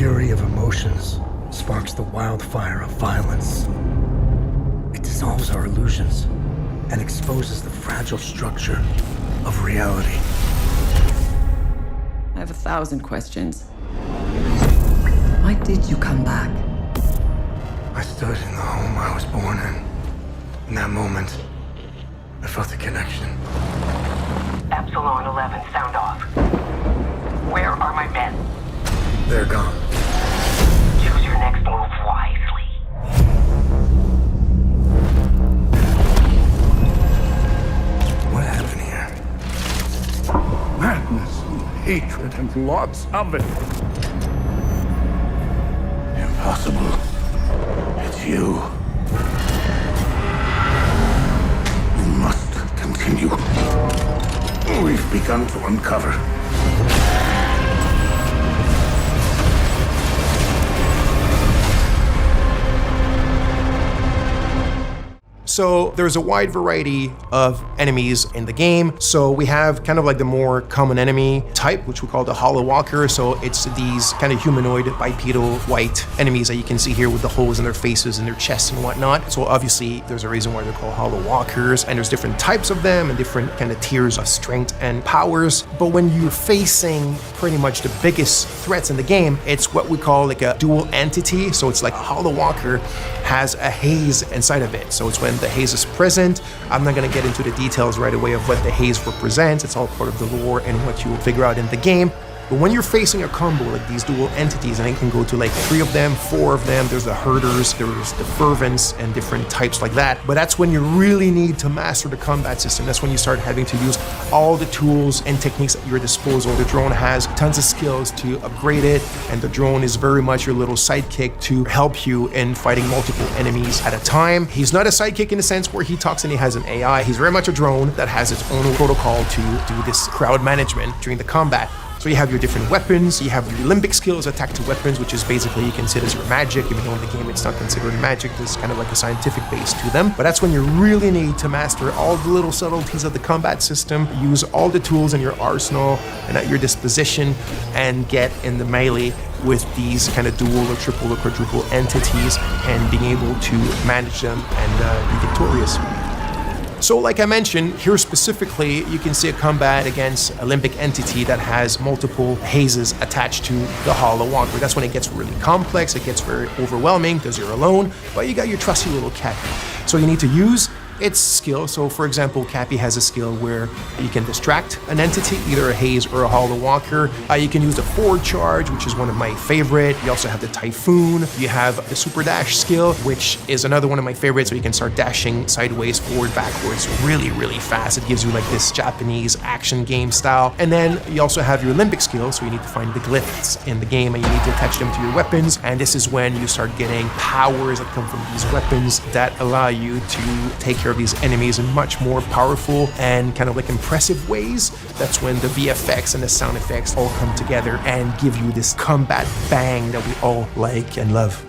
fury of emotions sparks the wildfire of violence. It dissolves our illusions and exposes the fragile structure of reality. I have 1,000 questions. Why did you come back? I stood in the home I was born in. In that moment, I felt a connection. Epsilon 11, sound off. Where are my men? They're gone. Choose your next move wisely. What happened here? Madness and hatred and lots of it. Impossible. It's you. We must continue. We've begun to uncover. So there's a wide variety of enemies in the game. So we have kind of like the more common enemy type, which we call the Hollow Walker. So it's these kind of humanoid, bipedal, white enemies that you can see here with the holes in their faces and their chests and whatnot. So obviously there's a reason why they're called Hollow Walkers, and there's different types of them and different kind of tiers of strength and powers. But when you're facing pretty much the biggest threats in the game, it's what we call like a dual entity. So it's like a Hollow Walker has a haze inside of it. So it's when the haze is present. I'm not going to get into the details right away of what the haze represents. It's all part of the lore and what you will figure out in the game. But when you're facing a combo like these dual entities, and it can go to like 3 of them, 4 of them, there's the herders, there's the fervents, and different types like that. But that's when you really need to master the combat system. That's when you start having to use all the tools and techniques at your disposal. The drone has tons of skills to upgrade it, and the drone is very much your little sidekick to help you in fighting multiple enemies at a time. He's not a sidekick in the sense where he talks and he has an AI. He's very much a drone that has its own protocol to do this crowd management during the combat. So you have your different weapons, you have your limbic skills, attack to weapons, which is basically you can see it as your magic, even though in the game it's not considered magic, there's kind of like a scientific base to them. But that's when you really need to master all the little subtleties of the combat system, use all the tools in your arsenal and at your disposition, and get in the melee with these kind of dual or triple or quadruple entities and being able to manage them and be victorious. So like I mentioned, here specifically, you can see a combat against a limbic entity that has multiple hazes attached to the Hollow Walker. That's when it gets really complex, it gets very overwhelming because you're alone, but you got your trusty little Cappy. So you need to use its skill. So for example, Cappy has a skill where you can distract an entity, either a haze or a Hollow Walker. You can use the forward charge, which is one of my favorite. You also have the Typhoon. You have the super dash skill, which is another one of my favorites. So you can start dashing sideways, forward, backwards, really, really fast. It gives you like this Japanese action game style. And then you also have your limbic skill. So you need to find the glyphs in the game and you need to attach them to your weapons. And this is when you start getting powers that come from these weapons that allow you to take care of these enemies in much more powerful and kind of like impressive ways. That's when the VFX and the sound effects all come together and give you this combat bang that we all like and love.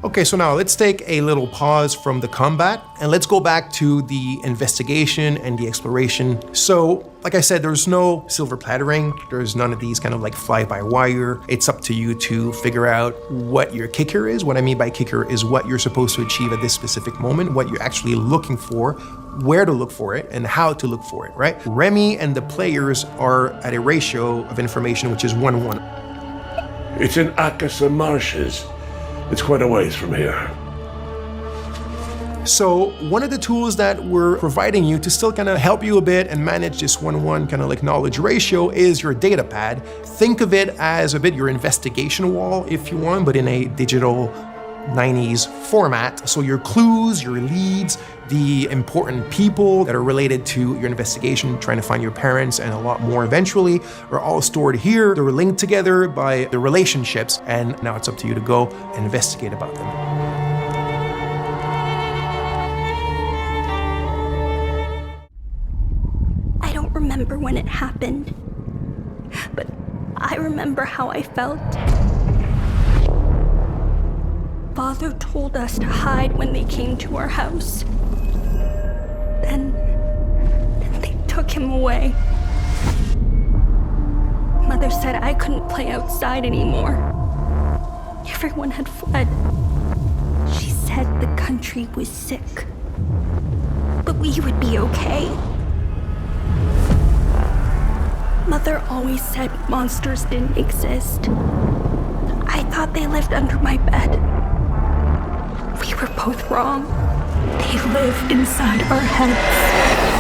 Okay, so now let's take a little pause from the combat and let's go back to the investigation and the exploration. So, like I said, there's no silver plattering. There's none of these kind of like fly-by-wire. It's up to you to figure out what your kicker is. What I mean by kicker is what you're supposed to achieve at this specific moment, what you're actually looking for, where to look for it, and how to look for it, right? Remy and the players are at a ratio of information which is 1-1. It's in Akasa Marshes. It's quite a ways from here. So one of the tools that we're providing you to still kind of help you a bit and manage this 1-1 kind of like knowledge ratio is your data pad. Think of it as a bit your investigation wall, if you want, but in a digital 90s format. So your clues, your leads, the important people that are related to your investigation, trying to find your parents and a lot more eventually, are all stored here. They're linked together by the relationships, and now it's up to you to go and investigate about them. I don't remember when it happened, but I remember how I felt. Father told us to hide when they came to our house. Then they took him away. Mother said I couldn't play outside anymore. Everyone had fled. She said the country was sick, but we would be okay. Mother always said monsters didn't exist. I thought they lived under my bed. We were both wrong. They live inside our heads.